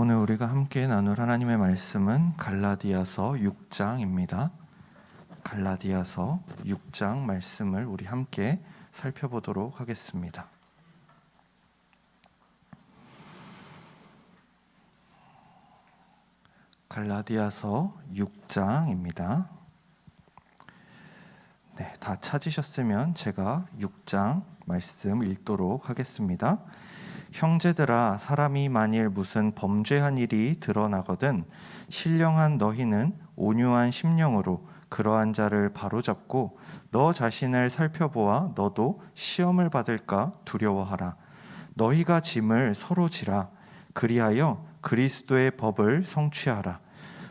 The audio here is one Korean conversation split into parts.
오늘 우리가 함께 나눌 하나님의 말씀은 갈라디아서 6장입니다. 갈라디아서 6장 말씀을 우리 함께 살펴보도록 하겠습니다. 갈라디아서 6장입니다. 네, 다 찾으셨으면 제가 6장 말씀 읽도록 하겠습니다. 형제들아, 사람이 만일 무슨 범죄한 일이 드러나거든 신령한 너희는 온유한 심령으로 그러한 자를 바로잡고 너 자신을 살펴보아 너도 시험을 받을까 두려워하라. 너희가 짐을 서로 지라. 그리하여 그리스도의 법을 성취하라.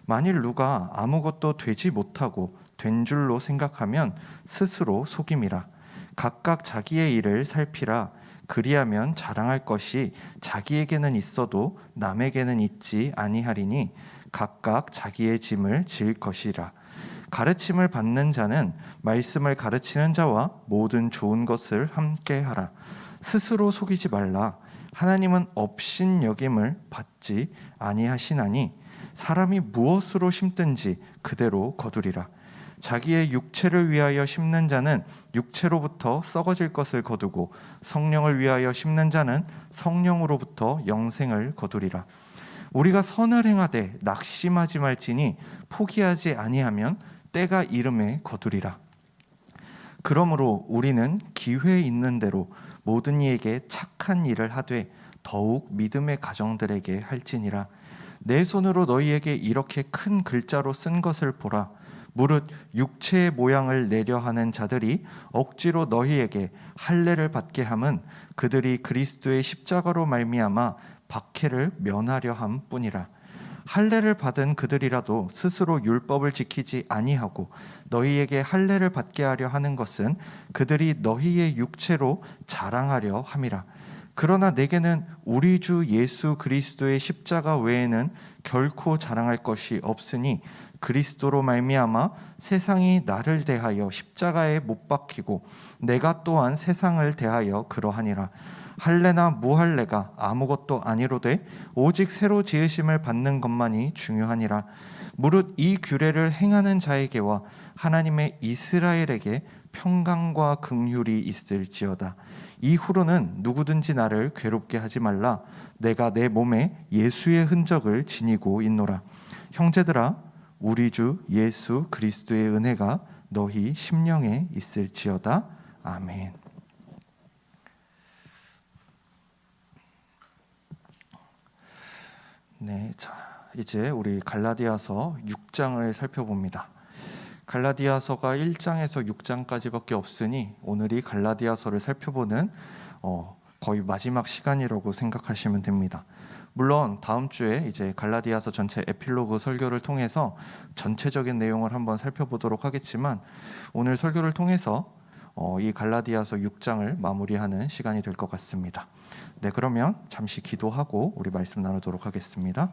만일 누가 아무것도 되지 못하고 된 줄로 생각하면 스스로 속임이라. 각각 자기의 일을 살피라. 그리하면 자랑할 것이 자기에게는 있어도 남에게는 있지 아니하리니 각각 자기의 짐을 질 것이라. 가르침을 받는 자는 말씀을 가르치는 자와 모든 좋은 것을 함께 하라. 스스로 속이지 말라. 하나님은 업신여김을 받지 아니하시나니 사람이 무엇으로 심든지 그대로 거두리라. 자기의 육체를 위하여 심는 자는 육체로부터 썩어질 것을 거두고 성령을 위하여 심는 자는 성령으로부터 영생을 거두리라. 우리가 선을 행하되 낙심하지 말지니 포기하지 아니하면 때가 이름에 거두리라. 그러므로 우리는 기회 있는 대로 모든 이에게 착한 일을 하되 더욱 믿음의 가정들에게 할지니라. 내 손으로 너희에게 이렇게 큰 글자로 쓴 것을 보라. 무릇 육체의 모양을 내려 하는 자들이 억지로 너희에게 할례를 받게 함은 그들이 그리스도의 십자가로 말미암아 박해를 면하려 함뿐이라. 할례를 받은 그들이라도 스스로 율법을 지키지 아니하고 너희에게 할례를 받게 하려 하는 것은 그들이 너희의 육체로 자랑하려 함이라. 그러나 내게는 우리 주 예수 그리스도의 십자가 외에는 결코 자랑할 것이 없으니 그리스도로 말미암아 세상이 나를 대하여 십자가에 못 박히고 내가 또한 세상을 대하여 그러하니라. 할례나 무할례가 아무것도 아니로되 오직 새로 지으심을 받는 것만이 중요하니라. 무릇 이 규례를 행하는 자에게와 하나님의 이스라엘에게 평강과 긍휼이 있을지어다. 이후로는 누구든지 나를 괴롭게 하지 말라. 내가 내 몸에 예수의 흔적을 지니고 있노라. 형제들아, 우리 주 예수 그리스도의 은혜가 너희 심령에 있을지어다. 아멘. 네, 자, 이제 우리 갈라디아서 6장을 살펴봅니다. 갈라디아서가 1장에서 6장까지밖에 없으니 오늘이 갈라디아서를 살펴보는 거의 마지막 시간이라고 생각하시면 됩니다. 물론 다음 주에 이제 갈라디아서 전체 에필로그 설교를 통해서 전체적인 내용을 한번 살펴보도록 하겠지만 오늘 설교를 통해서 이 갈라디아서 6장을 마무리하는 시간이 될 것 같습니다. 네, 그러면 잠시 기도하고 우리 말씀 나누도록 하겠습니다.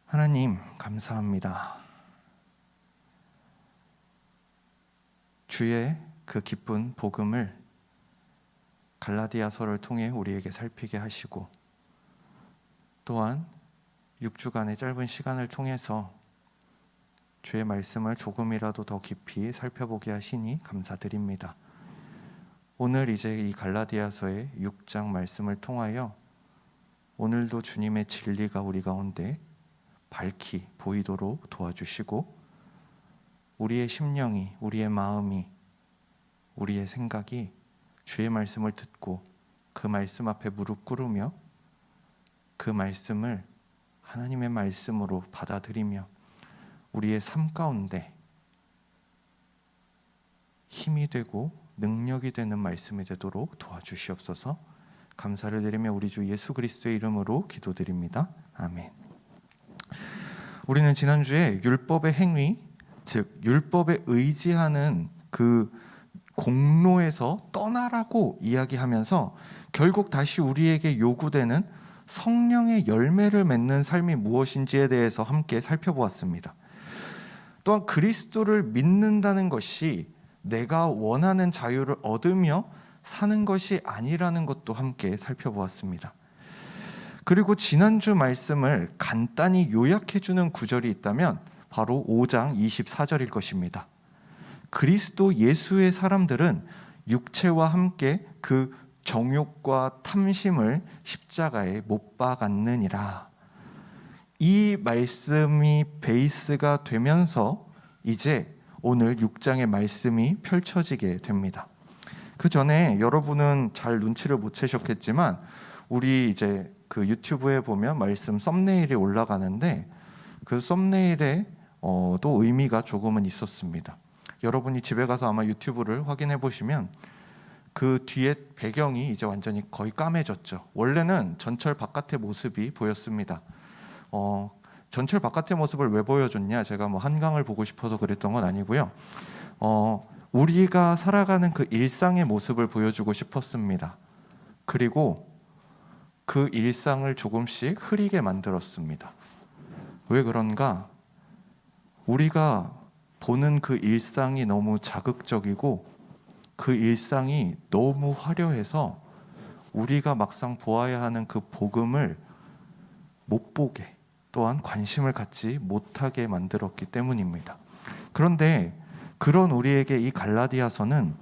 하나님, 감사합니다. 주의 그 기쁜 복음을 갈라디아서를 통해 우리에게 살피게 하시고 또한 6주간의 짧은 시간을 통해서 주의 말씀을 조금이라도 더 깊이 살펴보게 하시니 감사드립니다. 오늘 이제 이 갈라디아서의 6장 말씀을 통하여 오늘도 주님의 진리가 우리 가운데 밝히 보이도록 도와주시고 우리의 심령이, 우리의 마음이, 우리의 생각이 주의 말씀을 듣고 그 말씀 앞에 무릎 꿇으며 그 말씀을 하나님의 말씀으로 받아들이며 우리의 삶 가운데 힘이 되고 능력이 되는 말씀이 되도록 도와주시옵소서. 감사를 드리며 우리 주 예수 그리스도의 이름으로 기도드립니다. 아멘. 우리는 지난주에 율법의 행위, 즉 율법에 의지하는 그 공로에서 떠나라고 이야기하면서 결국 다시 우리에게 요구되는 성령의 열매를 맺는 삶이 무엇인지에 대해서 함께 살펴보았습니다. 또한 그리스도를 믿는다는 것이 내가 원하는 자유를 얻으며 사는 것이 아니라는 것도 함께 살펴보았습니다. 그리고 지난주 말씀을 간단히 요약해 주는 구절이 있다면 바로 5장 24절일 것입니다. 그리스도 예수의 사람들은 육체와 함께 그 정욕과 탐심을 십자가에 못 박았느니라. 이 말씀이 베이스가 되면서 이제 오늘 6장의 말씀이 펼쳐지게 됩니다. 그 전에 여러분은 잘 눈치를 못 채셨겠지만 우리 이제 그 유튜브에 보면 말씀 썸네일이 올라가는데 그 썸네일에 도 의미가 조금은 있었습니다. 여러분이 집에 가서 아마 유튜브를 확인해 보시면 그 뒤에 배경이 이제 완전히 거의 까매졌죠. 원래는 전철 바깥의 모습이 보였습니다. 전철 바깥의 모습을 왜 보여줬냐? 제가 뭐 한강을 보고 싶어서 그랬던 건 아니고요. 우리가 살아가는 그 일상의 모습을 보여주고 싶었습니다. 그리고 그 일상을 조금씩 흐리게 만들었습니다. 왜 그런가? 우리가 보는 그 일상이 너무 자극적이고 그 일상이 너무 화려해서 우리가 막상 보아야 하는 그 복음을 못 보게, 또한 관심을 갖지 못하게 만들었기 때문입니다. 그런데 그런 우리에게 이 갈라디아서는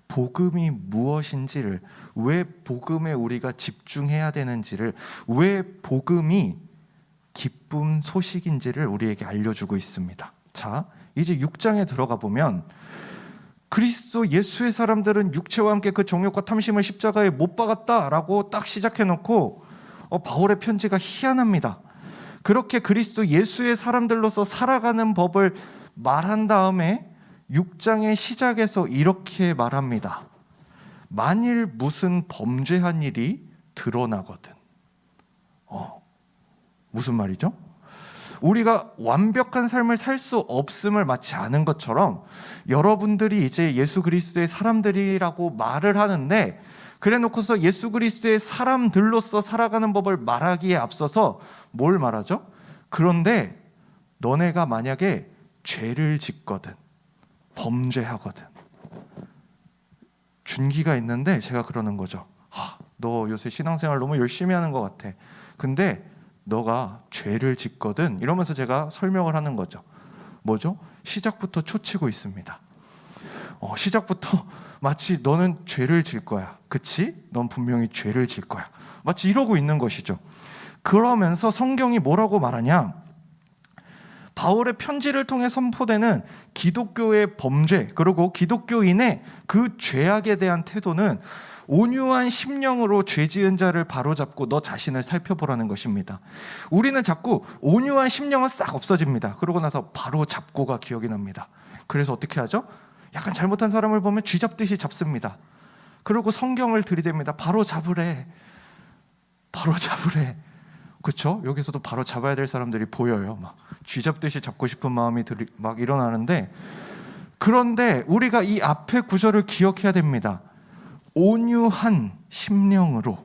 복음이 무엇인지를, 왜 복음에 우리가 집중해야 되는지를, 왜 복음이 기쁨 소식인지를 우리에게 알려주고 있습니다. 자, 이제 6장에 들어가 보면 그리스도 예수의 사람들은 육체와 함께 그 정욕과 탐심을 십자가에 못 박았다라고 딱 시작해놓고 바울의 편지가 희한합니다. 그렇게 그리스도 예수의 사람들로서 살아가는 법을 말한 다음에 6장의 시작에서 이렇게 말합니다. 만일 무슨 범죄한 일이 드러나거든. 무슨 말이죠? 우리가 완벽한 삶을 살 수 없음을 마치 아는 것처럼 여러분들이 이제 예수 그리스도의 사람들이라고 말을 하는데, 그래 놓고서 예수 그리스도의 사람들로서 살아가는 법을 말하기에 앞서서 뭘 말하죠? 그런데 너네가 만약에 죄를 짓거든, 범죄하거든, 준기가 있는데 제가 그러는 거죠. 너 요새 신앙생활 너무 열심히 하는 것 같아. 근데 너가 죄를 짓거든, 이러면서 제가 설명을 하는 거죠. 뭐죠? 시작부터 초치고 있습니다. 시작부터 마치 너는 죄를 질 거야, 그치? 넌 분명히 죄를 질 거야, 마치 이러고 있는 것이죠. 그러면서 성경이 뭐라고 말하냐? 바울의 편지를 통해 선포되는 기독교의 범죄, 그리고 기독교인의 그 죄악에 대한 태도는 온유한 심령으로 죄 지은 자를 바로잡고 너 자신을 살펴보라는 것입니다. 우리는 자꾸 온유한 심령은 싹 없어집니다. 그러고 나서 바로잡고가 기억이 납니다. 그래서 어떻게 하죠? 약간 잘못한 사람을 보면 쥐잡듯이 잡습니다. 그리고 성경을 들이댑니다. 바로잡으래, 바로잡으래. 그렇죠? 여기서도 바로 잡아야 될 사람들이 보여요. 막 쥐잡듯이 잡고 싶은 마음이 막 일어나는데, 그런데 우리가 이 앞에 구절을 기억해야 됩니다. 온유한 심령으로.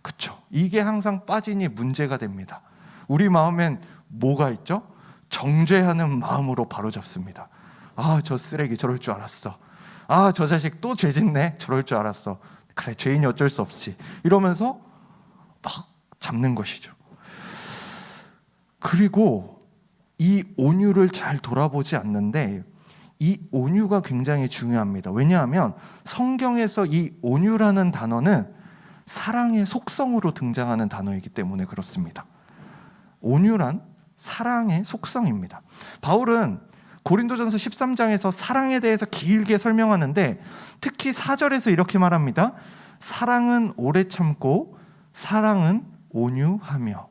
그렇죠? 이게 항상 빠지니 문제가 됩니다. 우리 마음엔 뭐가 있죠? 정죄하는 마음으로 바로잡습니다. 저 쓰레기 저럴 줄 알았어. 저 자식 또 죄 짓네, 저럴 줄 알았어. 그래, 죄인이 어쩔 수 없지, 이러면서 막 잡는 것이죠. 그리고 이 온유를 잘 돌아보지 않는데, 이 온유가 굉장히 중요합니다. 왜냐하면 성경에서 이 온유라는 단어는 사랑의 속성으로 등장하는 단어이기 때문에 그렇습니다. 온유란 사랑의 속성입니다. 바울은 고린도전서 13장에서 사랑에 대해서 길게 설명하는데, 특히 4절에서 이렇게 말합니다. 사랑은 오래 참고 사랑은 온유하며.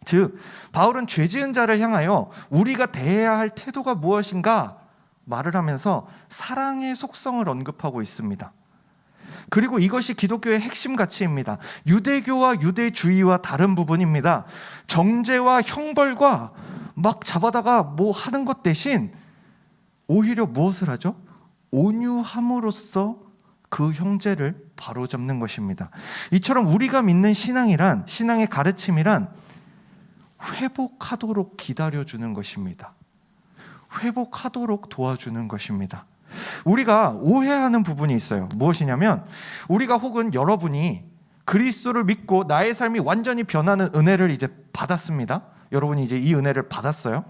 즉, 바울은 죄 지은 자를 향하여 우리가 대해야 할 태도가 무엇인가 말을 하면서 사랑의 속성을 언급하고 있습니다. 그리고 이것이 기독교의 핵심 가치입니다. 유대교와 유대주의와 다른 부분입니다. 정죄와 형벌과 막 잡아다가 뭐 하는 것 대신 오히려 무엇을 하죠? 온유함으로써 그 형제를 바로잡는 것입니다. 이처럼 우리가 믿는 신앙이란, 신앙의 가르침이란 회복하도록 기다려주는 것입니다. 회복하도록 도와주는 것입니다. 우리가 오해하는 부분이 있어요. 무엇이냐면, 우리가 혹은 여러분이 그리스도를 믿고 나의 삶이 완전히 변하는 은혜를 이제 받았습니다. 여러분이 이제 이 은혜를 받았어요.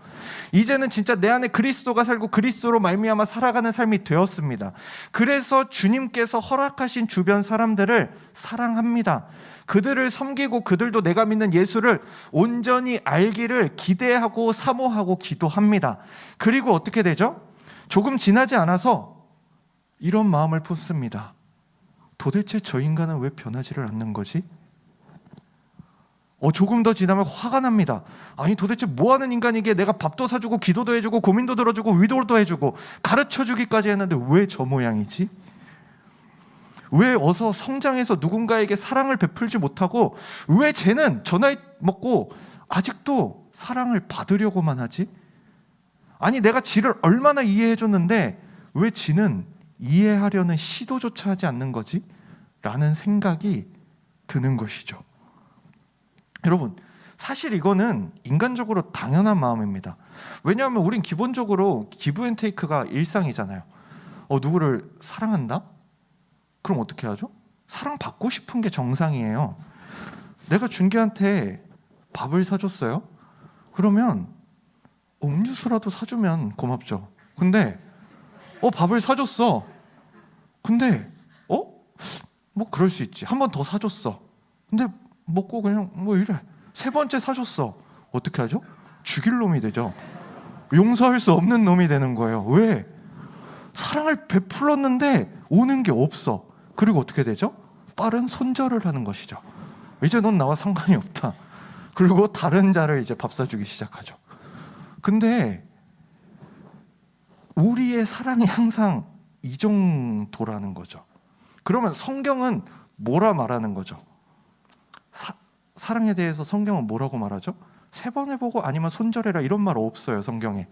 이제는 진짜 내 안에 그리스도가 살고 그리스도로 말미암아 살아가는 삶이 되었습니다. 그래서 주님께서 허락하신 주변 사람들을 사랑합니다. 그들을 섬기고 그들도 내가 믿는 예수를 온전히 알기를 기대하고 사모하고 기도합니다. 그리고 어떻게 되죠? 조금 지나지 않아서 이런 마음을 품습니다. 도대체 저 인간은 왜 변하지를 않는 거지? 조금 더 지나면 화가 납니다. 아니 도대체 뭐하는 인간이기에 내가 밥도 사주고 기도도 해주고 고민도 들어주고 위로도 해주고 가르쳐주기까지 했는데 왜 저 모양이지? 왜 어서 성장해서 누군가에게 사랑을 베풀지 못하고 왜 쟤는 저 나이 먹고 아직도 사랑을 받으려고만 하지? 아니 내가 지를 얼마나 이해해줬는데 왜 지는 이해하려는 시도조차 하지 않는 거지? 라는 생각이 드는 것이죠. 여러분, 사실 이거는 인간적으로 당연한 마음입니다. 왜냐하면 우린 기본적으로 기브앤테이크가 일상이잖아요. 누구를 사랑한다? 그럼 어떻게 하죠? 사랑받고 싶은 게 정상이에요. 내가 준기한테 밥을 사줬어요? 그러면 음료수라도 사주면 고맙죠. 근데 밥을 사줬어. 근데 뭐 그럴 수 있지. 한 번 더 사줬어. 근데 먹고 그냥 뭐 이래. 세 번째 사줬어. 어떻게 하죠? 죽일 놈이 되죠. 용서할 수 없는 놈이 되는 거예요. 왜? 사랑을 베풀었는데 오는 게 없어. 그리고 어떻게 되죠? 빠른 손절을 하는 것이죠. 이제 넌 나와 상관이 없다. 그리고 다른 자를 이제 밥 사주기 시작하죠. 근데 우리의 사랑이 항상 이 정도라는 거죠. 그러면 성경은 뭐라 말하는 거죠? 사랑에 대해서 성경은 뭐라고 말하죠? 세 번 해보고 아니면 손절해라 이런 말 없어요. 성경에.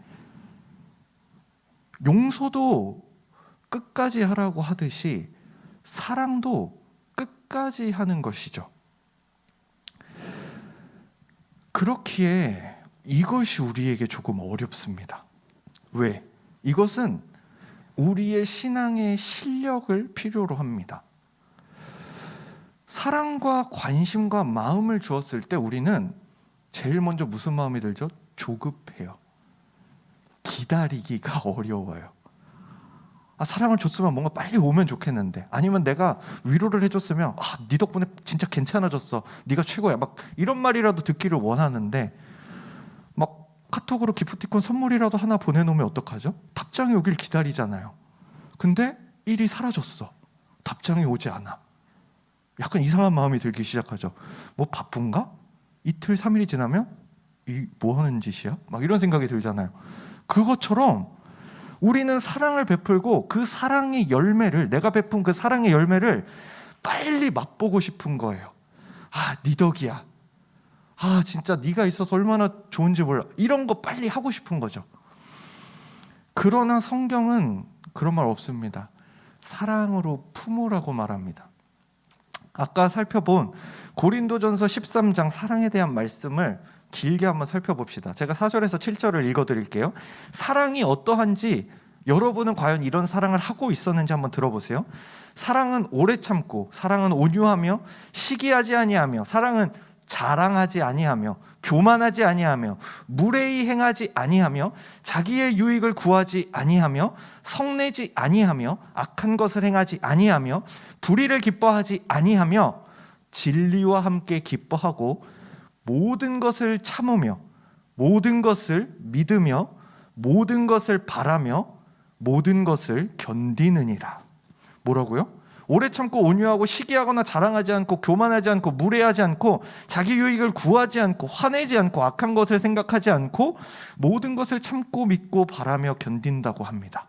용서도 끝까지 하라고 하듯이 사랑도 끝까지 하는 것이죠. 그렇기에 이것이 우리에게 조금 어렵습니다. 왜? 이것은 우리의 신앙의 실력을 필요로 합니다. 사랑과 관심과 마음을 주었을 때 우리는 제일 먼저 무슨 마음이 들죠? 조급해요. 기다리기가 어려워요. 사랑을 줬으면 뭔가 빨리 오면 좋겠는데, 아니면 내가 위로를 해줬으면 네 덕분에 진짜 괜찮아졌어, 네가 최고야, 막 이런 말이라도 듣기를 원하는데 막 카톡으로 기프티콘 선물이라도 하나 보내놓으면 어떡하죠? 답장이 오길 기다리잖아요. 근데 일이 사라졌어. 답장이 오지 않아. 약간 이상한 마음이 들기 시작하죠. 뭐 바쁜가? 이틀 3일이 지나면 뭐 하는 짓이야? 막 이런 생각이 들잖아요. 그것처럼 우리는 사랑을 베풀고 그 사랑의 열매를, 내가 베푼 그 사랑의 열매를 빨리 맛보고 싶은 거예요. 네 덕이야. 진짜 네가 있어서 얼마나 좋은지 몰라. 이런 거 빨리 하고 싶은 거죠. 그러나 성경은 그런 말 없습니다. 사랑으로 품으라고 말합니다. 아까 살펴본 고린도전서 13장 사랑에 대한 말씀을 길게 한번 살펴봅시다. 제가 4절에서 7절을 읽어드릴게요. 사랑이 어떠한지 여러분은 과연 이런 사랑을 하고 있었는지 한번 들어보세요. 사랑은 오래 참고, 사랑은 온유하며 시기하지 아니하며, 사랑은 자랑하지 아니하며, 교만하지 아니하며, 무례히 행하지 아니하며, 자기의 유익을 구하지 아니하며, 성내지 아니하며, 악한 것을 행하지 아니하며, 불의를 기뻐하지 아니하며, 진리와 함께 기뻐하고, 모든 것을 참으며, 모든 것을 믿으며, 모든 것을 바라며, 모든 것을 견디느니라. 뭐라고요? 오래 참고 온유하고 시기하거나 자랑하지 않고 교만하지 않고 무례하지 않고 자기 유익을 구하지 않고 화내지 않고 악한 것을 생각하지 않고 모든 것을 참고 믿고 바라며 견딘다고 합니다.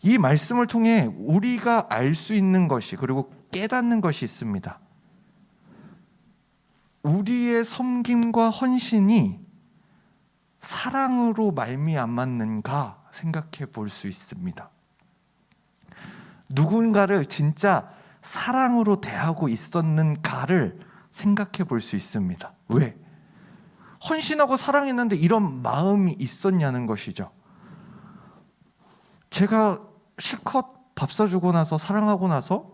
이 말씀을 통해 우리가 알 수 있는 것이, 그리고 깨닫는 것이 있습니다. 우리의 섬김과 헌신이 사랑으로 말미암았는가 생각해 볼 수 있습니다. 누군가를 진짜 사랑으로 대하고 있었는가를 생각해 볼 수 있습니다. 왜? 헌신하고 사랑했는데 이런 마음이 있었냐는 것이죠. 제가 실컷 밥 사주고 나서 사랑하고 나서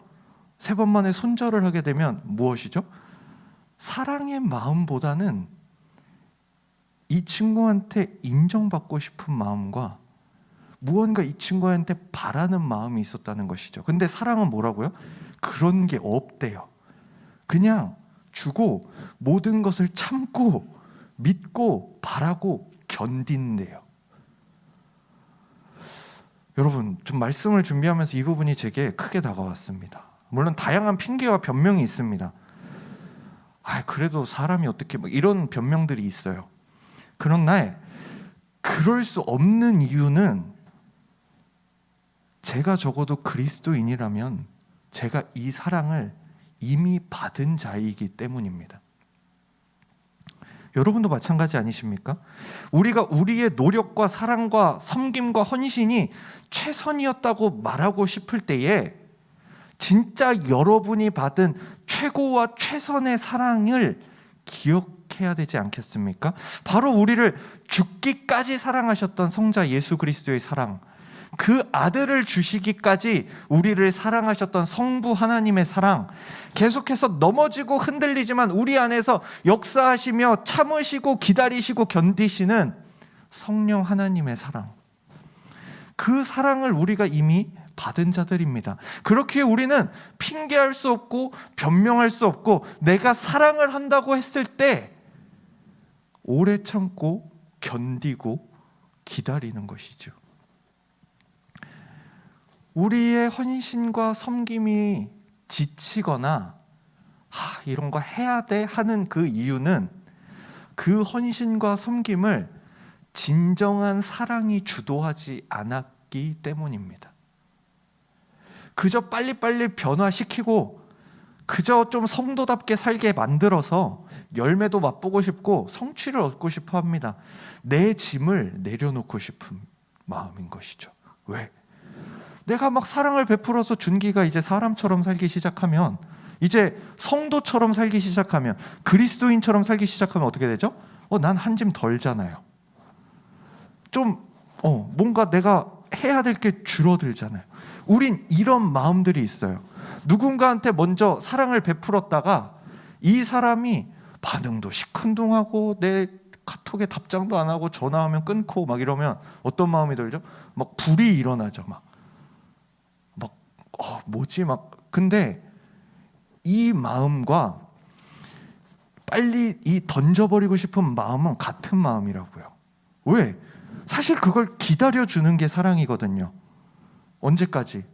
3번 만에 손절을 하게 되면 무엇이죠? 사랑의 마음보다는 이 친구한테 인정받고 싶은 마음과 무언가 이 친구한테 바라는 마음이 있었다는 것이죠. 근데 사랑은 뭐라고요? 그런 게 없대요. 그냥 주고 모든 것을 참고 믿고 바라고 견딘대요. 여러분, 좀 말씀을 준비하면서 이 부분이 제게 크게 다가왔습니다. 물론 다양한 핑계와 변명이 있습니다. 그래도 사람이 어떻게 이런 변명들이 있어요. 그러나 그럴 수 없는 이유는 제가 적어도 그리스도인이라면 제가 이 사랑을 이미 받은 자이기 때문입니다. 여러분도 마찬가지 아니십니까? 우리가 우리의 노력과 사랑과 섬김과 헌신이 최선이었다고 말하고 싶을 때에 진짜 여러분이 받은 최고와 최선의 사랑을 기억해야 되지 않겠습니까? 바로 우리를 죽기까지 사랑하셨던 성자 예수 그리스도의 사랑, 그 아들을 주시기까지 우리를 사랑하셨던 성부 하나님의 사랑, 계속해서 넘어지고 흔들리지만 우리 안에서 역사하시며 참으시고 기다리시고 견디시는 성령 하나님의 사랑, 그 사랑을 우리가 이미 받은 자들입니다. 그렇게 우리는 핑계할 수 없고 변명할 수 없고 내가 사랑을 한다고 했을 때 오래 참고 견디고 기다리는 것이죠. 우리의 헌신과 섬김이 지치거나 이런 거 해야 돼 하는 그 이유는 그 헌신과 섬김을 진정한 사랑이 주도하지 않았기 때문입니다. 그저 빨리빨리 변화시키고 그저 좀 성도답게 살게 만들어서 열매도 맛보고 싶고 성취를 얻고 싶어 합니다. 내 짐을 내려놓고 싶은 마음인 것이죠. 왜? 내가 막 사랑을 베풀어서 준기가 이제 사람처럼 살기 시작하면, 이제 성도처럼 살기 시작하면, 그리스도인처럼 살기 시작하면 어떻게 되죠? 난 한 짐 덜잖아요. 좀 뭔가 내가 해야 될 게 줄어들잖아요. 우린 이런 마음들이 있어요. 누군가한테 먼저 사랑을 베풀었다가 이 사람이 반응도 시큰둥하고 내 카톡에 답장도 안 하고 전화하면 끊고 막 이러면 어떤 마음이 들죠? 막 불이 일어나죠. 뭐지? 근데 이 마음과 빨리 이 던져버리고 싶은 마음은 같은 마음이라고요. 왜? 사실 그걸 기다려주는 게 사랑이거든요. 언제까지?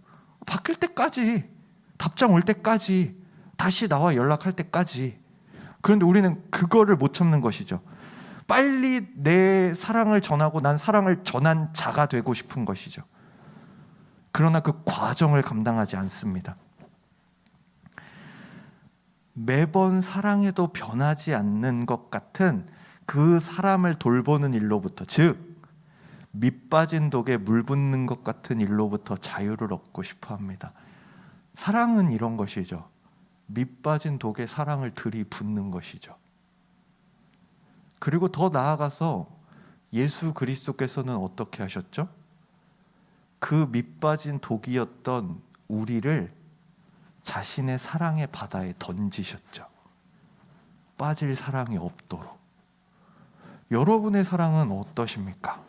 바뀔 때까지, 답장 올 때까지, 다시 나와 연락할 때까지. 그런데 우리는 그거를 못 참는 것이죠. 빨리 내 사랑을 전하고 난 사랑을 전한 자가 되고 싶은 것이죠. 그러나 그 과정을 감당하지 않습니다. 매번 사랑해도 변하지 않는 것 같은 그 사람을 돌보는 일로부터, 즉 밑 빠진 독에 물 붓는 것 같은 일로부터 자유를 얻고 싶어 합니다. 사랑은 이런 것이죠. 밑 빠진 독에 사랑을 들이붓는 것이죠. 그리고 더 나아가서 예수 그리스도께서는 어떻게 하셨죠? 그 밑 빠진 독이었던 우리를 자신의 사랑의 바다에 던지셨죠. 빠질 사랑이 없도록. 여러분의 사랑은 어떠십니까?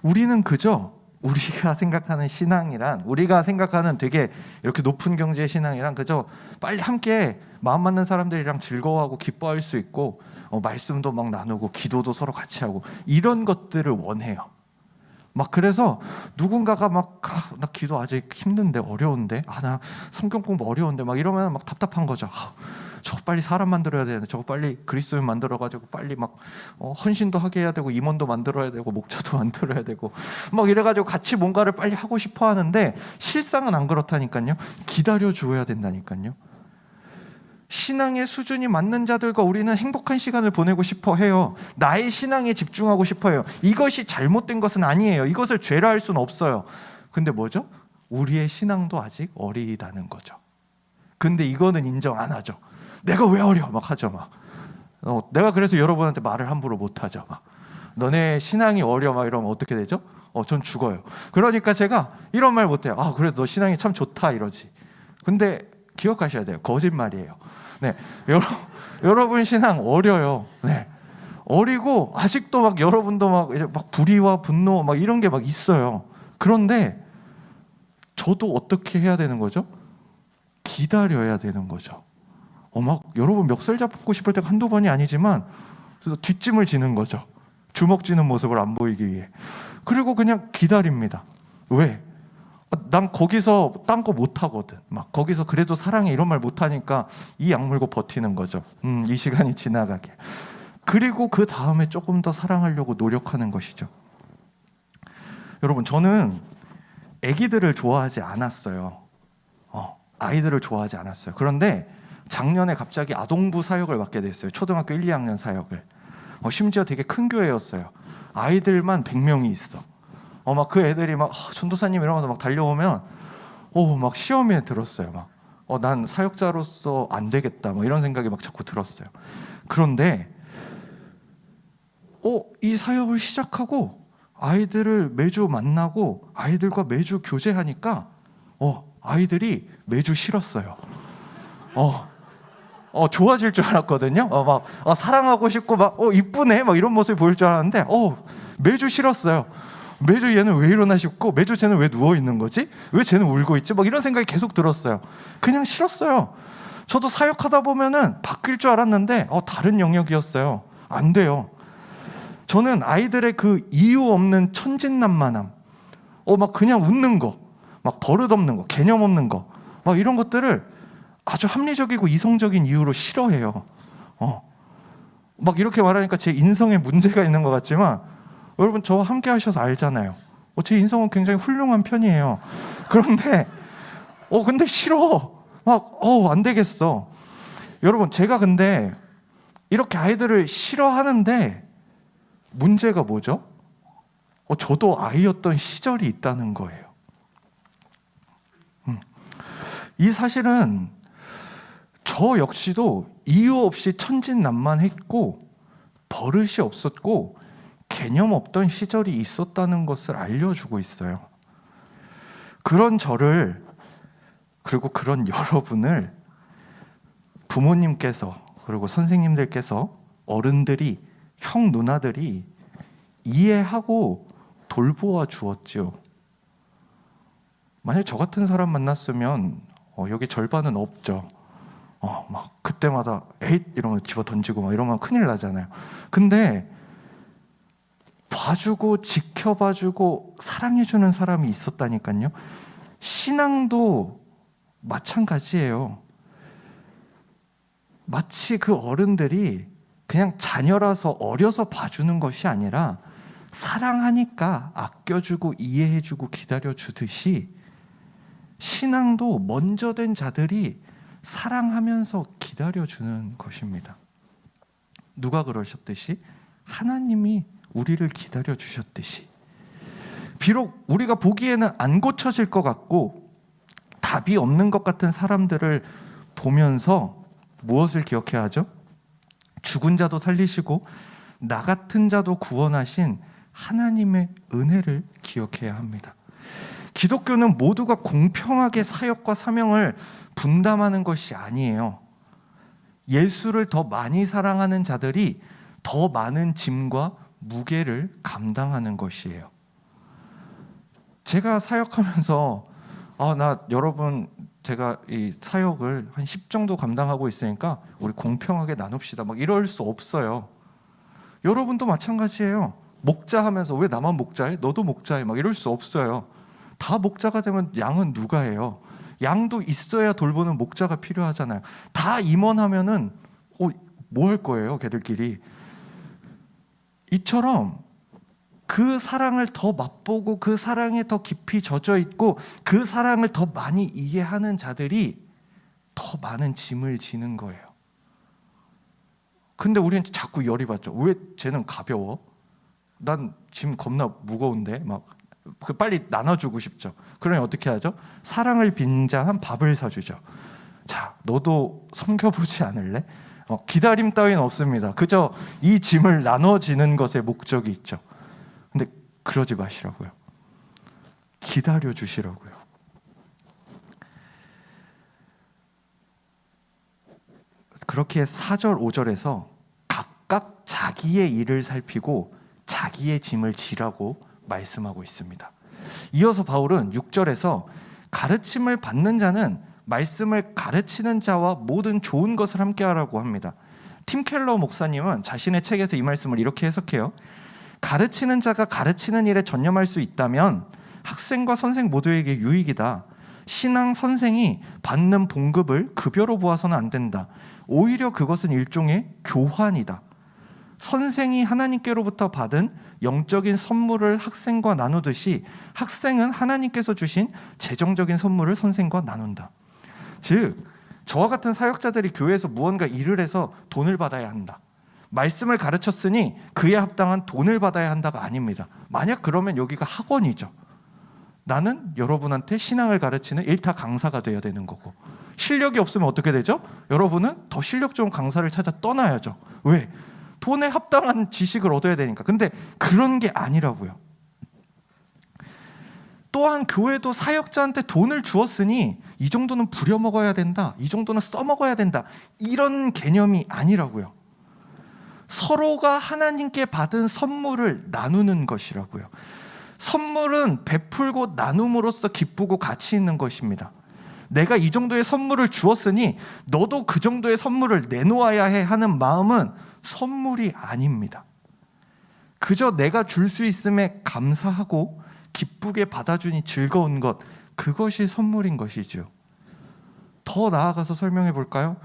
우리는 그저 우리가 생각하는 신앙이란, 우리가 생각하는 되게 이렇게 높은 경지의 신앙이란 그저 빨리 함께 마음 맞는 사람들이랑 즐거워하고 기뻐할 수 있고 말씀도 막 나누고 기도도 서로 같이 하고 이런 것들을 원해요. 그래서 누군가가 나 기도 아직 힘든데 어려운데 나 성경 공부 어려운데 이러면 답답한 거죠. 저거 빨리 사람 만들어야 되는데 저거 빨리 그리스도인 만들어가지고 빨리 헌신도 하게 해야 되고 임원도 만들어야 되고 목자도 만들어야 되고 이래가지고 같이 뭔가를 빨리 하고 싶어 하는데 실상은 안 그렇다니까요. 기다려줘야 된다니까요. 신앙의 수준이 맞는 자들과 우리는 행복한 시간을 보내고 싶어 해요. 나의 신앙에 집중하고 싶어 해요. 이것이 잘못된 것은 아니에요. 이것을 죄라 할 수는 없어요. 근데 뭐죠? 우리의 신앙도 아직 어리다는 거죠. 근데 이거는 인정 안 하죠. 내가 왜 어려? 하죠. 내가 그래서 여러분한테 말을 함부로 못 하죠. 너네 신앙이 어려 이러면 어떻게 되죠? 전 죽어요. 그러니까 제가 이런 말 못 해요. 그래도 너 신앙이 참 좋다 이러지. 근데 기억하셔야 돼요. 거짓말이에요. 네, 여러분 신앙 어려요. 네, 어리고 아직도 막 여러분도 막 불의와 분노 막 이런 게 막 있어요. 그런데 저도 어떻게 해야 되는 거죠? 기다려야 되는 거죠. 막 여러분 멱살 잡고 싶을 때가 한두 번이 아니지만 그래서 뒷짐을 지는 거죠. 주먹 쥐는 모습을 안 보이기 위해. 그리고 그냥 기다립니다. 왜? 난 거기서 딴 거 못하거든. 막 거기서 그래도 사랑해 이런 말 못하니까 이 악물고 버티는 거죠. 이 시간이 지나가게. 그리고 그 다음에 조금 더 사랑하려고 노력하는 것이죠. 여러분, 저는 아기들을 좋아하지 않았어요. 아이들을 좋아하지 않았어요. 그런데 작년에 갑자기 아동부 사역을 맡게 됐어요. 초등학교 1, 2학년 사역을. 심지어 되게 큰 교회였어요. 아이들만 100명이 있어. 막 그 애들이 막 전도사님 이러면서 막 달려오면 막 시험에 들었어요. 막 난 사역자로서 안 되겠다. 막 이런 생각이 막 자꾸 들었어요. 그런데 이 사역을 시작하고 아이들을 매주 만나고 아이들과 매주 교제하니까 아이들이 매주 싫었어요. 좋아질 줄 알았거든요. 막 사랑하고 싶고 막 이쁘네 막 이런 모습이 보일 줄 알았는데 매주 싫었어요. 매주 얘는 왜 이러나 싶고 매주 쟤는 왜 누워 있는 거지? 왜 쟤는 울고 있지? 막 이런 생각이 계속 들었어요. 그냥 싫었어요. 저도 사역하다 보면은 바뀔 줄 알았는데 다른 영역이었어요. 안 돼요. 저는 아이들의 그 이유 없는 천진난만함, 막 그냥 웃는 거, 막 버릇없는 거, 개념 없는 거, 막 이런 것들을 아주 합리적이고 이성적인 이유로 싫어해요. 막 이렇게 말하니까 제 인성에 문제가 있는 것 같지만 여러분 저와 함께 하셔서 알잖아요. 제 인성은 굉장히 훌륭한 편이에요. 그런데 근데 싫어. 막 안 되겠어. 여러분 제가 근데 이렇게 아이들을 싫어하는데 문제가 뭐죠? 저도 아이였던 시절이 있다는 거예요. 이 사실은 저 역시도 이유 없이 천진난만했고 버릇이 없었고 개념 없던 시절이 있었다는 것을 알려주고 있어요. 그런 저를 그리고 그런 여러분을 부모님께서 그리고 선생님들께서 어른들이 형 누나들이 이해하고 돌보아 주었죠. 만약 저 같은 사람 만났으면 여기 절반은 없죠. 막 그때마다 에잇 이러면 집어 던지고 막 이러면 큰일 나잖아요. 근데 봐주고 지켜봐주고 사랑해주는 사람이 있었다니까요. 신앙도 마찬가지예요. 마치 그 어른들이 그냥 자녀라서 어려서 봐주는 것이 아니라 사랑하니까 아껴주고 이해해주고 기다려주듯이 신앙도 먼저 된 자들이 사랑하면서 기다려주는 것입니다. 누가 그러셨듯이 하나님이 우리를 기다려주셨듯이 비록 우리가 보기에는 안 고쳐질 것 같고 답이 없는 것 같은 사람들을 보면서 무엇을 기억해야 하죠? 죽은 자도 살리시고 나 같은 자도 구원하신 하나님의 은혜를 기억해야 합니다. 기독교는 모두가 공평하게 사역과 사명을 분담하는 것이 아니에요. 예수를 더 많이 사랑하는 자들이 더 많은 짐과 무게를 감당하는 것이에요. 제가 사역하면서 여러분 제가 이 사역을 한 10 정도 감당하고 있으니까 우리 공평하게 나눕시다 막 이럴 수 없어요. 여러분도 마찬가지예요. 목자 하면서 왜 나만 목자해? 너도 목자해 막 이럴 수 없어요. 다 목자가 되면 양은 누가 해요? 양도 있어야 돌보는 목자가 필요하잖아요. 다 임원하면은 뭐 할 거예요 걔들끼리. 이처럼 그 사랑을 더 맛보고 그 사랑에 더 깊이 젖어 있고 그 사랑을 더 많이 이해하는 자들이 더 많은 짐을 지는 거예요. 근데 우리는 자꾸 열이 받죠. 왜 쟤는 가벼워? 난 짐 겁나 무거운데 막 빨리 나눠주고 싶죠. 그러니 어떻게 하죠? 사랑을 빙자한 밥을 사주죠. 자, 너도 섬겨보지 않을래? 기다림 따위는 없습니다. 그저 이 짐을 나눠지는 것에 목적이 있죠. 근데 그러지 마시라고요. 기다려 주시라고요. 그렇게 4절, 5절에서 각각 자기의 일을 살피고 자기의 짐을 지라고 말씀하고 있습니다. 이어서 바울은 6절에서 가르침을 받는 자는 말씀을 가르치는 자와 모든 좋은 것을 함께 하라고 합니다. 팀 켈러 목사님은 자신의 책에서 이 말씀을 이렇게 해석해요. 가르치는 자가 가르치는 일에 전념할 수 있다면 학생과 선생 모두에게 유익이다. 신앙 선생이 받는 봉급을 급여로 보아서는 안 된다. 오히려 그것은 일종의 교환이다. 선생이 하나님께로부터 받은 영적인 선물을 학생과 나누듯이 학생은 하나님께서 주신 재정적인 선물을 선생과 나눈다. 즉, 저와 같은 사역자들이 교회에서 무언가 일을 해서 돈을 받아야 한다. 말씀을 가르쳤으니 그에 합당한 돈을 받아야 한다가 아닙니다. 만약 그러면 여기가 학원이죠. 나는 여러분한테 신앙을 가르치는 일타 강사가 되어야 되는 거고, 실력이 없으면 어떻게 되죠? 여러분은 더 실력 좋은 강사를 찾아 떠나야죠. 왜? 돈에 합당한 지식을 얻어야 되니까. 근데 그런 게 아니라고요. 또한 교회도 사역자한테 돈을 주었으니 이 정도는 부려먹어야 된다, 이 정도는 써먹어야 된다, 이런 개념이 아니라고요. 서로가 하나님께 받은 선물을 나누는 것이라고요. 선물은 베풀고 나눔으로써 기쁘고 가치 있는 것입니다. 내가 이 정도의 선물을 주었으니 너도 그 정도의 선물을 내놓아야 해 하는 마음은 선물이 아닙니다. 그저 내가 줄 수 있음에 감사하고 기쁘게 받아주니 즐거운 것, 그것이 선물인 것이죠. 더 나아가서 설명해 볼까요?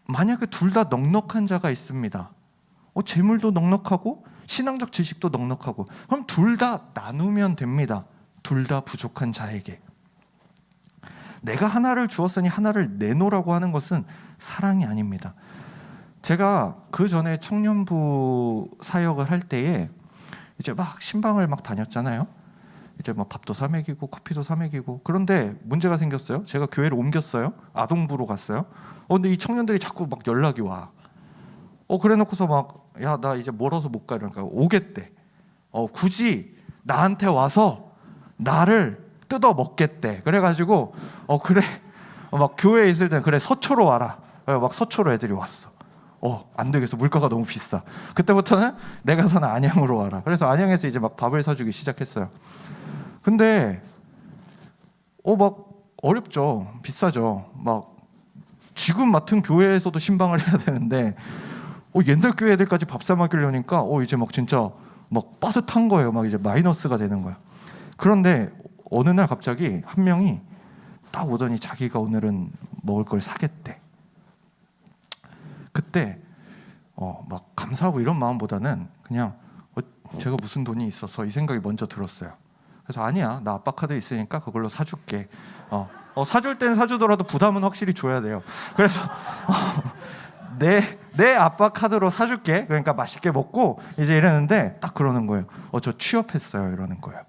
만약에 둘 다 넉넉한 자가 있습니다. 재물도 넉넉하고 신앙적 지식도 넉넉하고, 그럼 둘 다 나누면 됩니다. 둘 다 부족한 자에게. 내가 하나를 주었으니 하나를 내놓으라고 하는 것은 사랑이 아닙니다. 제가 그 전에 청년부 사역을 할 때에 이제 막 신방을 막 다녔잖아요. 이제 막 밥도 사 먹이고 커피도 사 먹이고. 그런데 문제가 생겼어요. 제가 교회를 옮겼어요. 아동부로 갔어요. 근데 이 청년들이 자꾸 막 연락이 와. 그래 놓고서 막, 야, 나 이제 멀어서 못 가. 이러니까 오겠대. 굳이 나한테 와서 나를 뜯어 먹겠대. 그래가지고 그래. 막 교회에 있을 때는 그래, 서초로 와라. 막 서초로 애들이 왔어. 안 되겠어. 물가가 너무 비싸. 그때부터는 내가 사는 안양으로 와라. 그래서 안양에서 이제 막 밥을 사주기 시작했어요. 근데 막 어렵죠. 비싸죠. 막 지금 맡은 교회에서도 신방을 해야 되는데 옛날 교회 애들까지 밥 사 먹이려니까 이제 막 진짜 막 빠듯한 거예요. 막 이제 마이너스가 되는 거야. 그런데 어느 날 갑자기 한 명이 딱 오더니 자기가 오늘은 먹을 걸 사겠대. 그때 막 감사하고 이런 마음보다는 그냥 제가 무슨 돈이 있어서 이 생각이 먼저 들었어요. 그래서 아니야, 나 아빠 카드 있으니까 그걸로 사줄게. 사줄 땐 사주더라도 부담은 확실히 줘야 돼요. 그래서 내 아빠 카드로 사줄게. 그러니까 맛있게 먹고 이제 이랬는데 딱 그러는 거예요. 저 취업했어요. 이러는 거예요.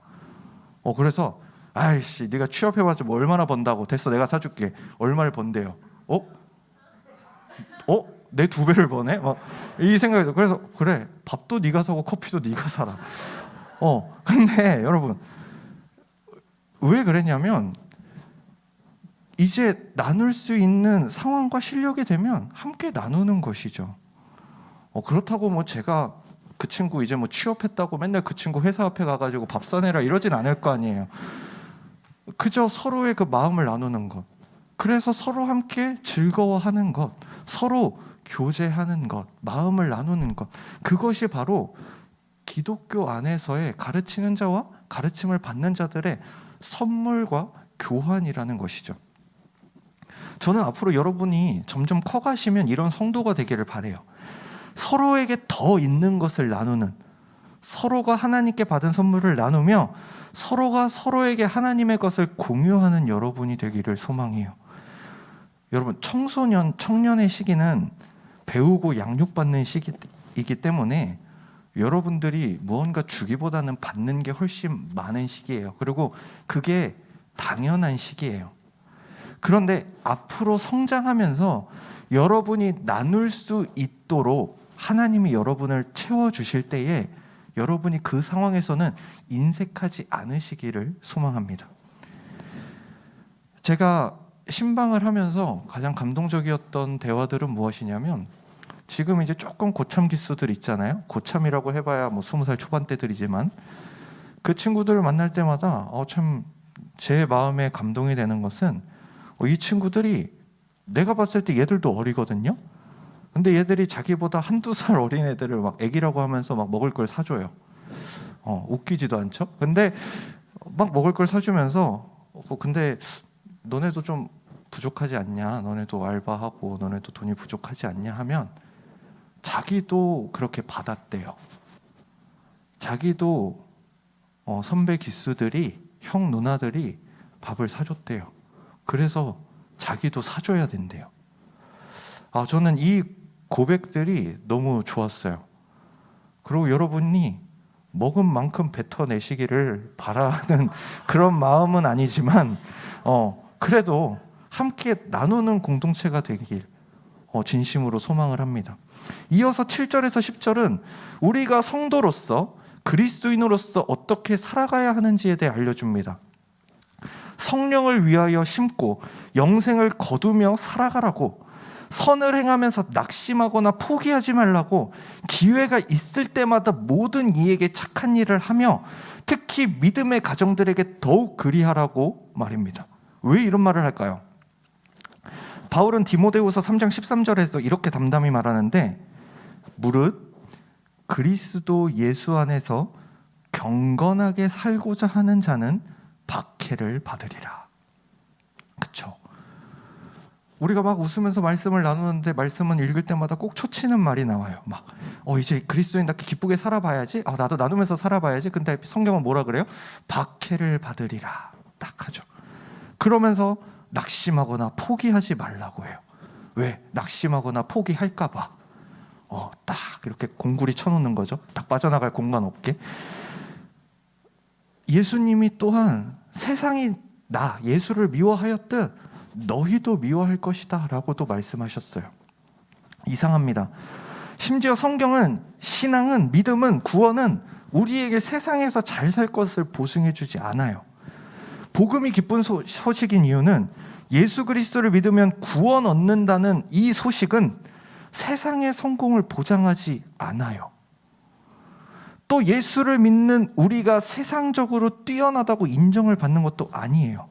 그래서 아이씨, 네가 취업해봤자 뭐 얼마나 번다고. 됐어, 내가 사줄게. 얼마를 번대요? 내 2배를 버네? 막 이 생각이 들어요. 그래서 그래, 밥도 네가 사고 커피도 네가 사라. 근데 여러분, 왜 그랬냐면 이제 나눌 수 있는 상황과 실력이 되면 함께 나누는 것이죠. 그렇다고 뭐 제가 그 친구 이제 뭐 취업했다고 맨날 그 친구 회사 앞에 가가지고 밥 사내라 이러진 않을 거 아니에요. 그저 서로의 그 마음을 나누는 것, 그래서 서로 함께 즐거워하는 것, 서로 교제하는 것, 마음을 나누는 것, 그것이 바로 기독교 안에서의 가르치는 자와 가르침을 받는 자들의 선물과 교환이라는 것이죠. 저는 앞으로 여러분이 점점 커가시면 이런 성도가 되기를 바라요. 서로에게 더 있는 것을 나누는, 서로가 하나님께 받은 선물을 나누며 서로가 서로에게 하나님의 것을 공유하는 여러분이 되기를 소망해요. 여러분, 청년의 시기는 배우고 양육받는 시기이기 때문에 여러분들이 무언가 주기보다는 받는 게 훨씬 많은 시기예요. 그리고 그게 당연한 시기예요. 그런데 앞으로 성장하면서 여러분이 나눌 수 있도록 하나님이 여러분을 채워주실 때에 여러분이 그 상황에서는 인색하지 않으시기를 소망합니다. 제가 신방을 하면서 가장 감동적이었던 대화들은 무엇이냐면, 지금 이제 조금 고참 기수들 있잖아요. 고참이라고 해봐야 뭐 20살 초반대들이지만 그 친구들을 만날 때마다 참 제 마음에 감동이 되는 것은 이 친구들이, 내가 봤을 때 얘들도 어리거든요. 근데 얘들이 자기보다 한두 살 어린 애들을 막 애기라고 하면서 막 먹을 걸 사줘요. 웃기지도 않죠? 근데 막 먹을 걸 사주면서 근데 너네도 좀 부족하지 않냐? 너네도 알바하고 너네도 돈이 부족하지 않냐? 하면 자기도 그렇게 받았대요. 자기도 선배 기수들이, 형 누나들이 밥을 사줬대요. 그래서 자기도 사줘야 된대요. 저는 이 고백들이 너무 좋았어요. 그리고 여러분이 먹은 만큼 뱉어내시기를 바라는 그런 마음은 아니지만 그래도 함께 나누는 공동체가 되길 진심으로 소망을 합니다. 이어서 7절에서 10절은 우리가 성도로서, 그리스도인으로서 어떻게 살아가야 하는지에 대해 알려줍니다. 성령을 위하여 심고 영생을 거두며 살아가라고, 선을 행하면서 낙심하거나 포기하지 말라고, 기회가 있을 때마다 모든 이에게 착한 일을 하며 특히 믿음의 가정들에게 더욱 그리하라고 말입니다. 왜 이런 말을 할까요? 바울은 디모데후서 3장 13절에서 이렇게 담담히 말하는데, 무릇 그리스도 예수 안에서 경건하게 살고자 하는 자는 박해를 받으리라. 그렇죠? 우리가 막 웃으면서 말씀을 나누는데 말씀은 읽을 때마다 꼭 초치는 말이 나와요. 막 이제 그리스도인답게 기쁘게 살아봐야지. 나도 나누면서 살아봐야지. 근데 성경은 뭐라 그래요? 박해를 받으리라. 딱 하죠. 그러면서 낙심하거나 포기하지 말라고 해요. 왜? 낙심하거나 포기할까 봐. 딱 이렇게 공구리 쳐놓는 거죠. 딱 빠져나갈 공간 없게. 예수님이 또한 세상이 나 예수를 미워하였듯 너희도 미워할 것이다 라고도 말씀하셨어요. 이상합니다. 심지어 성경은, 신앙은, 믿음은, 구원은 우리에게 세상에서 잘 살 것을 보증해 주지 않아요. 복음이 기쁜 소식인 이유는 예수 그리스도를 믿으면 구원 얻는다는 이 소식은 세상의 성공을 보장하지 않아요. 또 예수를 믿는 우리가 세상적으로 뛰어나다고 인정을 받는 것도 아니에요.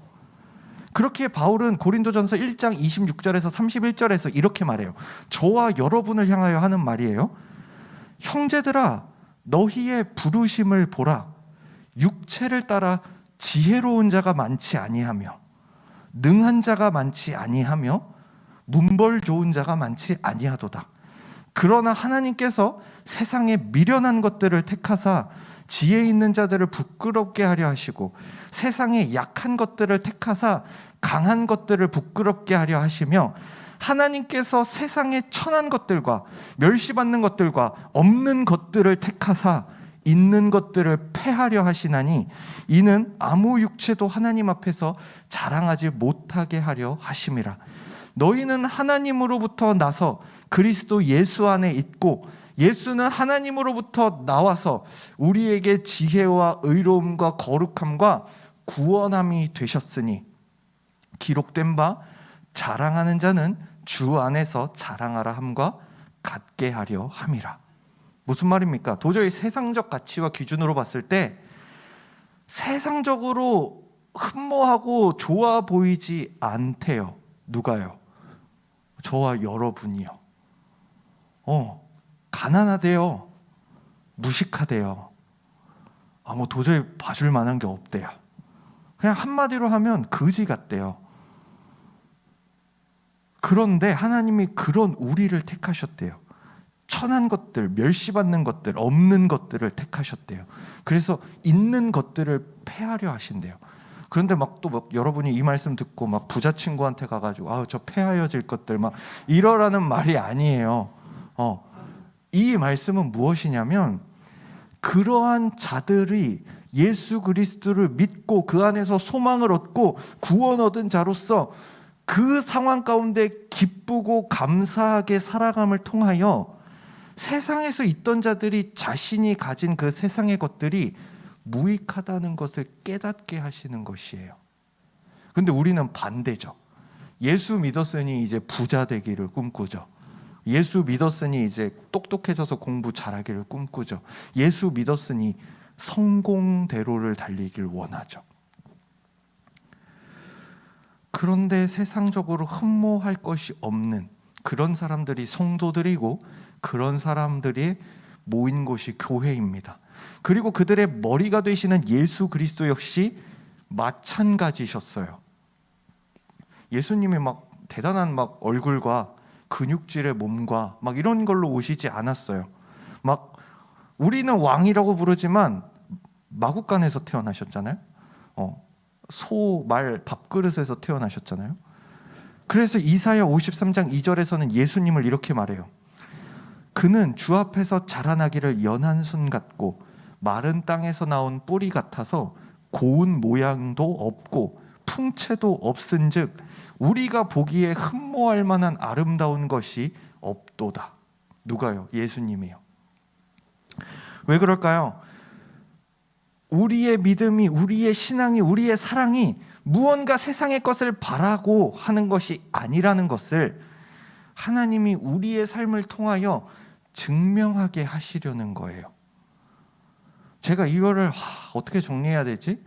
그렇게 바울은 고린도전서 1장 26절에서 31절에서 이렇게 말해요. 저와 여러분을 향하여 하는 말이에요. 형제들아, 너희의 부르심을 보라. 육체를 따라 지혜로운 자가 많지 아니하며 능한 자가 많지 아니하며 문벌 좋은 자가 많지 아니하도다. 그러나 하나님께서 세상에 미련한 것들을 택하사 지혜 있는 자들을 부끄럽게 하려 하시고, 세상에 약한 것들을 택하사 강한 것들을 부끄럽게 하려 하시며, 하나님께서 세상에 천한 것들과 멸시받는 것들과 없는 것들을 택하사 있는 것들을 패하려 하시나니, 이는 아무 육체도 하나님 앞에서 자랑하지 못하게 하려 하심이라. 너희는 하나님으로부터 나서 그리스도 예수 안에 있고, 예수는 하나님으로부터 나와서 우리에게 지혜와 의로움과 거룩함과 구원함이 되셨으니, 기록된 바 자랑하는 자는 주 안에서 자랑하라 함과 같게 하려 함이라. 무슨 말입니까? 도저히 세상적 가치와 기준으로 봤을 때 세상적으로 흠모하고 좋아 보이지 않대요. 누가요? 저와 여러분이요. 가난하대요. 무식하대요. 뭐 도저히 봐줄 만한 게 없대요. 그냥 한마디로 하면 거지 같대요. 그런데 하나님이 그런 우리를 택하셨대요. 천한 것들, 멸시받는 것들, 없는 것들을 택하셨대요. 그래서 있는 것들을 패하려 하신대요. 그런데 막 여러분이 이 말씀 듣고 막 부자 친구한테 가가지고 저 패하여질 것들 막 이러라는 말이 아니에요. 이 말씀은 무엇이냐면, 그러한 자들이 예수 그리스도를 믿고 그 안에서 소망을 얻고 구원 얻은 자로서 그 상황 가운데 기쁘고 감사하게 살아감을 통하여 세상에서 있던 자들이 자신이 가진 그 세상의 것들이 무익하다는 것을 깨닫게 하시는 것이에요. 근데 우리는 반대죠. 예수 믿었으니 이제 부자 되기를 꿈꾸죠. 예수 믿었으니 이제 똑똑해져서 공부 잘하기를 꿈꾸죠. 예수 믿었으니 성공대로를 달리길 원하죠. 그런데 세상적으로 흠모할 것이 없는 그런 사람들이 성도들이고, 그런 사람들이 모인 곳이 교회입니다. 그리고 그들의 머리가 되시는 예수 그리스도 역시 마찬가지셨어요. 예수님이 막 대단한 막 얼굴과 근육질의 몸과 막 이런 걸로 오시지 않았어요. 막 우리는 왕이라고 부르지만 마구간에서 태어나셨잖아요. 소, 말, 밥그릇에서 태어나셨잖아요. 그래서 이사야 53장 2절에서는 예수님을 이렇게 말해요. 그는 주 앞에서 자라나기를 연한 순 같고 마른 땅에서 나온 뿌리 같아서 고운 모양도 없고 풍채도 없은즉 우리가 보기에 흠모할 만한 아름다운 것이 없도다. 누가요? 예수님이요. 왜 그럴까요? 우리의 믿음이, 우리의 신앙이, 우리의 사랑이 무언가 세상의 것을 바라고 하는 것이 아니라는 것을 하나님이 우리의 삶을 통하여 증명하게 하시려는 거예요. 제가 이거를 어떻게 정리해야 되지?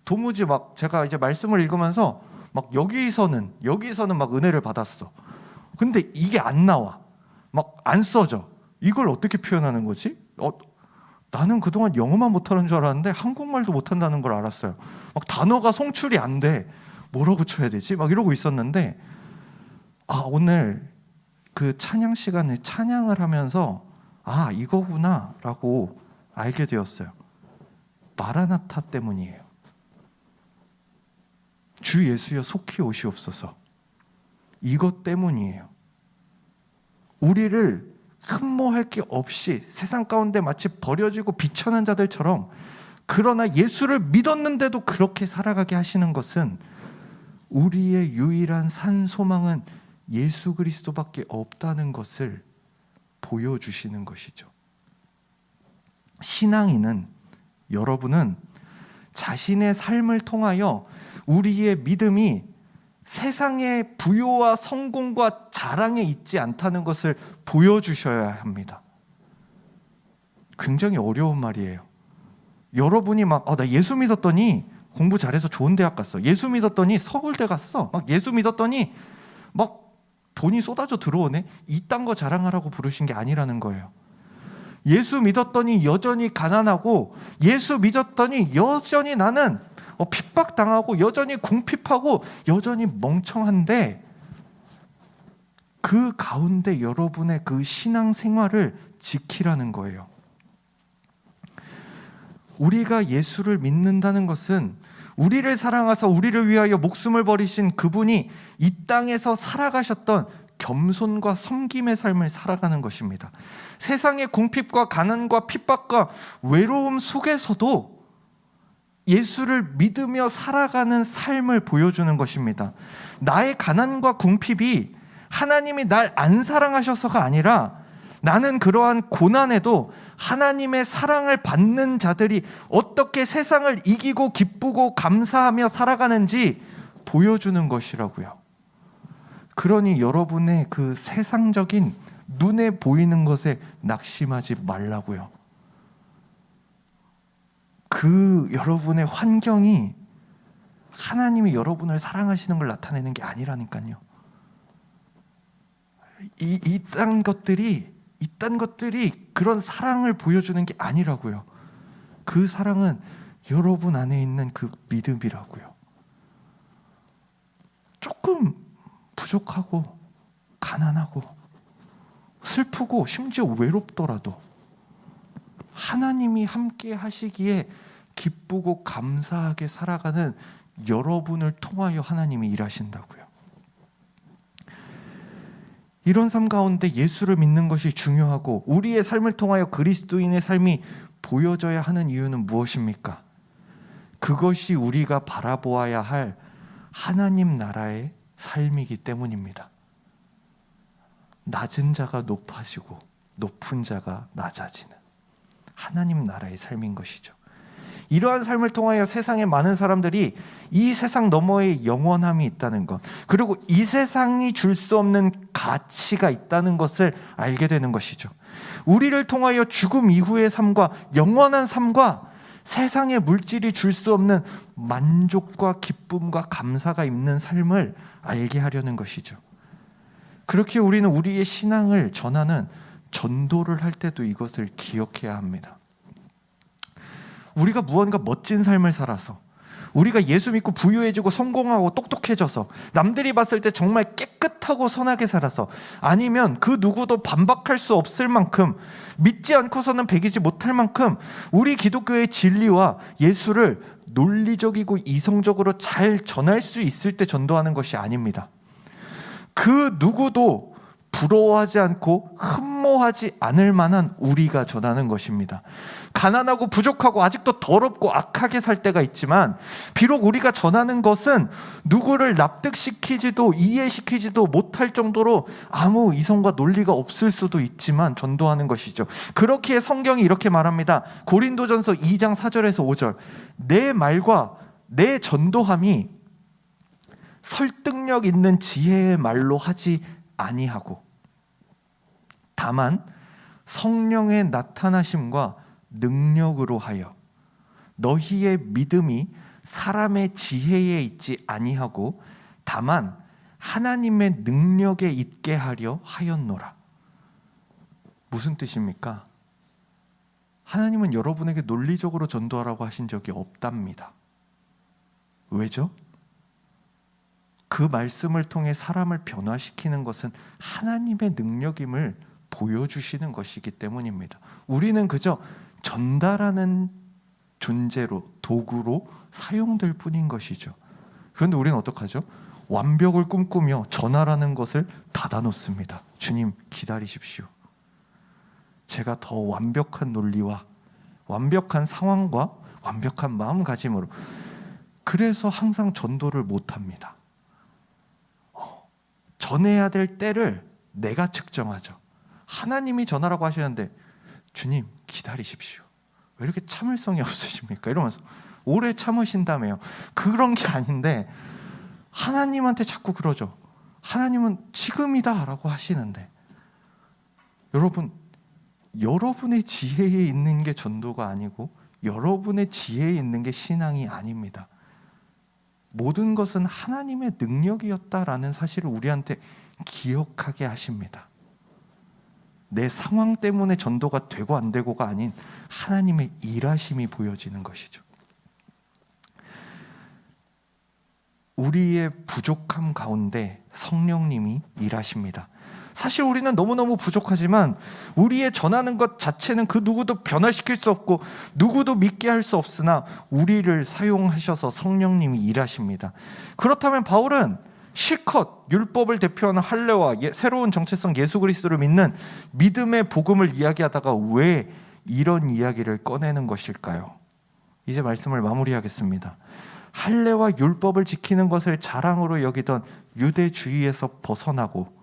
도무지 막 제가 이제 말씀을 읽으면서 막 여기서는 막 은혜를 받았어. 근데 이게 안 나와. 막 안 써져. 이걸 어떻게 표현하는 거지? 나는 그동안 영어만 못하는 줄 알았는데 한국말도 못한다는 걸 알았어요. 막 단어가 송출이 안 돼. 뭐라고 쳐야 되지? 막 이러고 있었는데 오늘 그 찬양 시간에 찬양을 하면서 이거구나 라고 알게 되었어요. 마라나타 때문이에요. 주 예수여 속히 오시옵소서. 이것 때문이에요. 우리를 흠모할 게 없이 세상 가운데 마치 버려지고 비천한 자들처럼, 그러나 예수를 믿었는데도 그렇게 살아가게 하시는 것은 우리의 유일한 산 소망은 예수 그리스도밖에 없다는 것을 보여주시는 것이죠. 신앙인은, 여러분은 자신의 삶을 통하여 우리의 믿음이 세상의 부요와 성공과 자랑에 있지 않다는 것을 보여주셔야 합니다. 굉장히 어려운 말이에요. 여러분이 막 나 예수 믿었더니 공부 잘해서 좋은 대학 갔어. 예수 믿었더니 서울대 갔어. 막 예수 믿었더니 막 돈이 쏟아져 들어오네. 이딴 거 자랑하라고 부르신 게 아니라는 거예요. 예수 믿었더니 여전히 가난하고, 예수 믿었더니 여전히 나는 핍박당하고 여전히 궁핍하고 여전히 멍청한데, 그 가운데 여러분의 그 신앙생활을 지키라는 거예요. 우리가 예수를 믿는다는 것은 우리를 사랑하사 우리를 위하여 목숨을 버리신 그분이 이 땅에서 살아가셨던 겸손과 섬김의 삶을 살아가는 것입니다. 세상의 궁핍과 가난과 핍박과 외로움 속에서도 예수를 믿으며 살아가는 삶을 보여주는 것입니다. 나의 가난과 궁핍이 하나님이 날 안 사랑하셔서가 아니라, 나는 그러한 고난에도 하나님의 사랑을 받는 자들이 어떻게 세상을 이기고 기쁘고 감사하며 살아가는지 보여주는 것이라고요. 그러니 여러분의 그 세상적인 눈에 보이는 것에 낙심하지 말라고요. 그 여러분의 환경이 하나님이 여러분을 사랑하시는 걸 나타내는 게 아니라니까요. 이딴 것들이 그런 사랑을 보여주는 게 아니라고요. 그 사랑은 여러분 안에 있는 그 믿음이라고요. 조금 부족하고 가난하고 슬프고 심지어 외롭더라도 하나님이 함께 하시기에 기쁘고 감사하게 살아가는 여러분을 통하여 하나님이 일하신다고요. 이런 삶 가운데 예수를 믿는 것이 중요하고 우리의 삶을 통하여 그리스도인의 삶이 보여져야 하는 이유는 무엇입니까? 그것이 우리가 바라보아야 할 하나님 나라의 삶이기 때문입니다. 낮은 자가 높아지고 높은 자가 낮아지는 하나님 나라의 삶인 것이죠. 이러한 삶을 통하여 세상의 많은 사람들이 이 세상 너머에 영원함이 있다는 것, 그리고 이 세상이 줄 수 없는 가치가 있다는 것을 알게 되는 것이죠. 우리를 통하여 죽음 이후의 삶과 영원한 삶과 세상의 물질이 줄 수 없는 만족과 기쁨과 감사가 있는 삶을 알게 하려는 것이죠. 그렇게 우리는 우리의 신앙을 전하는 전도를 할 때도 이것을 기억해야 합니다. 우리가 무언가 멋진 삶을 살아서, 우리가 예수 믿고 부유해지고 성공하고 똑똑해져서, 남들이 봤을 때 정말 깨끗하고 선하게 살아서, 아니면 그 누구도 반박할 수 없을 만큼, 믿지 않고서는 배기지 못할 만큼 우리 기독교의 진리와 예수를 논리적이고 이성적으로 잘 전할 수 있을 때 전도하는 것이 아닙니다. 그 누구도 부러워하지 않고 흠모하지 않을 만한 우리가 전하는 것입니다. 가난하고 부족하고 아직도 더럽고 악하게 살 때가 있지만, 비록 우리가 전하는 것은 누구를 납득시키지도 이해시키지도 못할 정도로 아무 이성과 논리가 없을 수도 있지만 전도하는 것이죠. 그렇기에 성경이 이렇게 말합니다. 고린도전서 2장 4절에서 5절, 내 말과 내 전도함이 설득력 있는 지혜의 말로 하지 아니하고 다만 성령의 나타나심과 능력으로 하여 너희의 믿음이 사람의 지혜에 있지 아니하고 다만 하나님의 능력에 있게 하려 하였노라. 무슨 뜻입니까? 하나님은 여러분에게 논리적으로 전도하라고 하신 적이 없답니다. 왜죠? 그 말씀을 통해 사람을 변화시키는 것은 하나님의 능력임을 보여주시는 것이기 때문입니다. 우리는 그저 전달하는 존재로, 도구로 사용될 뿐인 것이죠. 그런데 우리는 어떡하죠? 완벽을 꿈꾸며 전하라는 것을 닫아놓습니다. 주님, 기다리십시오. 제가 더 완벽한 논리와 완벽한 상황과 완벽한 마음가짐으로, 그래서 항상 전도를 못합니다. 전해야 될 때를 내가 측정하죠. 하나님이 전하라고 하시는데, 주님 기다리십시오. 왜 이렇게 참을성이 없으십니까? 이러면서 오래 참으신다며요. 그런 게 아닌데 하나님한테 자꾸 그러죠. 하나님은 지금이다 라고 하시는데, 여러분, 여러분의 지혜에 있는 게 전도가 아니고 여러분의 지혜에 있는 게 신앙이 아닙니다. 모든 것은 하나님의 능력이었다라는 사실을 우리한테 기억하게 하십니다. 내 상황 때문에 전도가 되고 안 되고가 아닌 하나님의 일하심이 보여지는 것이죠. 우리의 부족함 가운데 성령님이 일하십니다. 사실 우리는 너무너무 부족하지만 우리의 전하는 것 자체는 그 누구도 변화시킬 수 없고 누구도 믿게 할 수 없으나 우리를 사용하셔서 성령님이 일하십니다. 그렇다면 바울은 실컷 율법을 대표하는 할례와 새로운 정체성 예수 그리스도를 믿는 믿음의 복음을 이야기하다가 왜 이런 이야기를 꺼내는 것일까요? 이제 말씀을 마무리하겠습니다. 할례와 율법을 지키는 것을 자랑으로 여기던 유대주의에서 벗어나고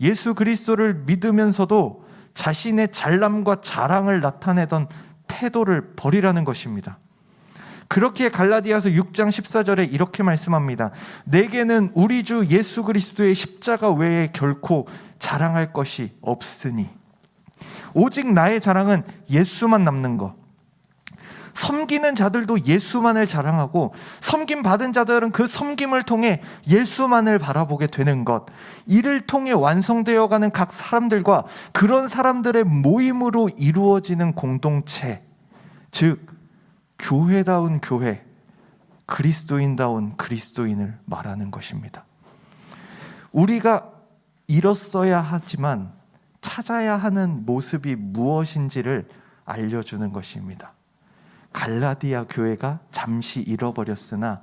예수 그리스도를 믿으면서도 자신의 잘남과 자랑을 나타내던 태도를 버리라는 것입니다. 그렇기에 갈라디아서 6장 14절에 이렇게 말씀합니다. 내게는 우리 주 예수 그리스도의 십자가 외에 결코 자랑할 것이 없으니 오직 나의 자랑은 예수만 남는 것. 섬기는 자들도 예수만을 자랑하고 섬김 받은 자들은 그 섬김을 통해 예수만을 바라보게 되는 것, 이를 통해 완성되어가는 각 사람들과 그런 사람들의 모임으로 이루어지는 공동체, 즉 교회다운 교회, 그리스도인다운 그리스도인을 말하는 것입니다. 우리가 잃었어야 하지만 찾아야 하는 모습이 무엇인지를 알려주는 것입니다. 갈라디아 교회가 잠시 잃어버렸으나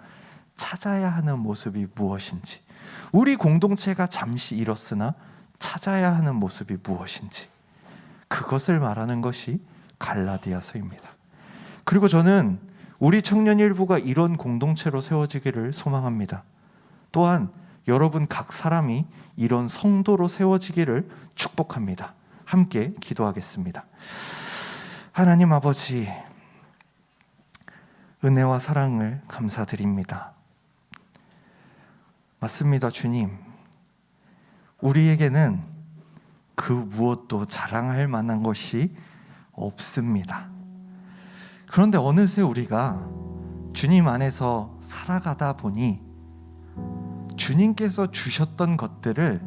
찾아야 하는 모습이 무엇인지, 우리 공동체가 잠시 잃었으나 찾아야 하는 모습이 무엇인지, 그것을 말하는 것이 갈라디아서입니다. 그리고 저는 우리 청년 일부가 이런 공동체로 세워지기를 소망합니다. 또한 여러분 각 사람이 이런 성도로 세워지기를 축복합니다. 함께 기도하겠습니다. 하나님 아버지, 은혜와 사랑을 감사드립니다. 맞습니다, 주님. 우리에게는 그 무엇도 자랑할 만한 것이 없습니다. 그런데 어느새 우리가 주님 안에서 살아가다 보니 주님께서 주셨던 것들을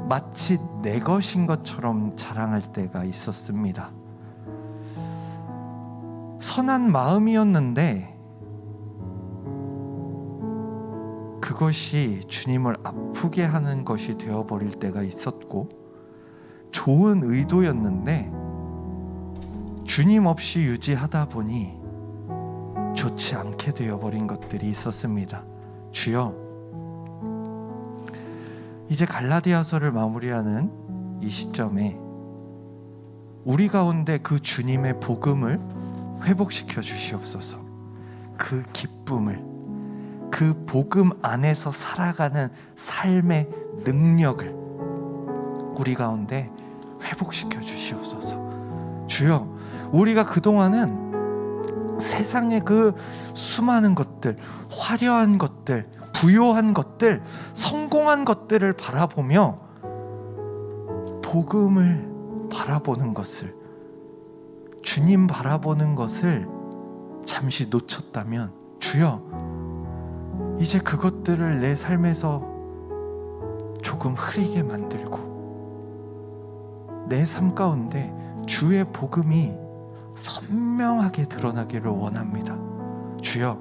마치 내 것인 것처럼 자랑할 때가 있었습니다. 선한 마음이었는데 그것이 주님을 아프게 하는 것이 되어버릴 때가 있었고, 좋은 의도였는데 주님 없이 유지하다 보니 좋지 않게 되어버린 것들이 있었습니다. 주여, 이제 갈라디아서를 마무리하는 이 시점에 우리 가운데 그 주님의 복음을 회복시켜 주시옵소서. 그 기쁨을, 그 복음 안에서 살아가는 삶의 능력을 우리 가운데 회복시켜 주시옵소서. 주여, 우리가 그동안은 세상의 그 수많은 것들, 화려한 것들, 부요한 것들, 성공한 것들을 바라보며 복음을 바라보는 것을, 주님 바라보는 것을 잠시 놓쳤다면, 주여, 이제 그것들을 내 삶에서 조금 흐리게 만들고 내 삶 가운데 주의 복음이 선명하게 드러나기를 원합니다. 주여,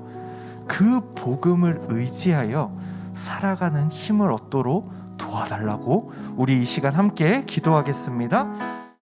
그 복음을 의지하여 살아가는 힘을 얻도록 도와달라고 우리 이 시간 함께 기도하겠습니다.